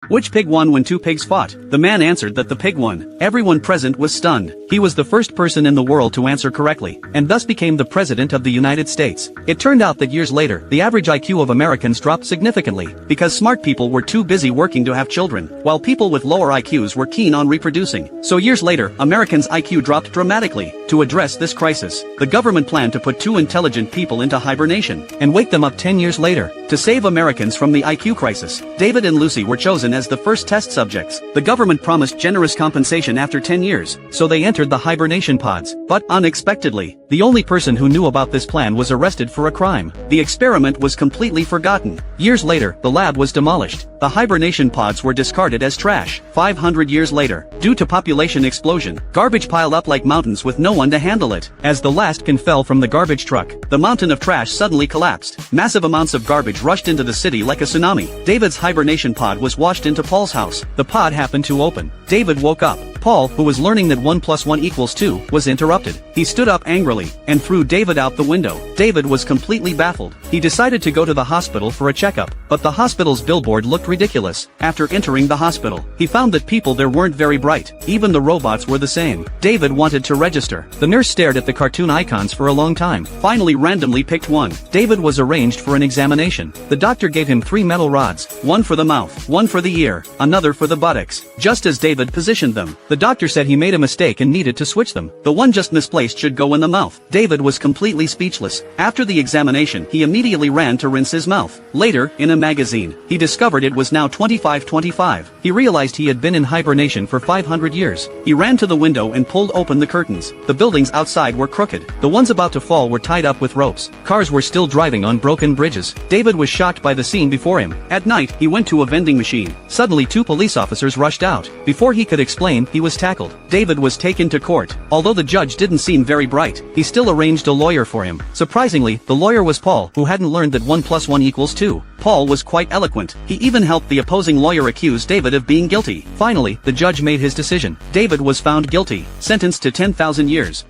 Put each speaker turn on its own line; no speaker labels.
Which pig won when two pigs fought? The man answered that the pig won. Everyone present was stunned. He was the first person in the world to answer correctly, and thus became the President of the United States. It turned out that years later, the average IQ of Americans dropped significantly, because smart people were too busy working to have children, while people with lower IQs were keen on reproducing. So years later, Americans' IQ dropped dramatically. To address this crisis, the government planned to put two intelligent people into hibernation, and wake them up 10 years later. To save Americans from the IQ crisis, David and Lucy were chosen as the first test subjects. The government promised generous compensation after 10 years, so they entered the hibernation pods. But, unexpectedly, the only person who knew about this plan was arrested for a crime. The experiment was completely forgotten. Years later, the lab was demolished. The hibernation pods were discarded as trash. 500 years later, due to population explosion, garbage piled up like mountains with no one to handle it. As the last can fell from the garbage truck, the mountain of trash suddenly collapsed. Massive amounts of garbage rushed into the city like a tsunami. David's hibernation pod was washed into Paul's house. The pod happened to open. David woke up. Paul, who was learning that 1 + 1 = 2, was interrupted. He stood up angrily, and threw David out the window. David was completely baffled. He decided to go to the hospital for a checkup, but the hospital's billboard looked ridiculous. After entering the hospital, he found that people there weren't very bright. Even the robots were the same. David wanted to register. The nurse stared at the cartoon icons for a long time, finally randomly picked one. David was arranged for an examination. The doctor gave him 3 metal rods, one for the mouth, one for the ear, another for the buttocks. Just as David positioned them, the doctor said he made a mistake and needed to switch them. The one just misplaced should go in the mouth. David was completely speechless. After the examination, he immediately ran to rinse his mouth. Later, in a magazine, he discovered it was now 2525. He realized he had been in hibernation for 500 years. He ran to the window and pulled open the curtains. The buildings outside were crooked. The ones about to fall were tied up with ropes. Cars were still driving on broken bridges. David was shocked by the scene before him. At night, he went to a vending machine. Suddenly 2 police officers rushed out. Before he could explain, he was tackled. David was taken to court. Although the judge didn't seem very bright, he still arranged a lawyer for him. Surprisingly, the lawyer was Paul, who hadn't learned that 1 + 1 = 2. Paul was quite eloquent. He even helped the opposing lawyer accuse David of being guilty. Finally, the judge made his decision. David was found guilty, sentenced to 10,000 years.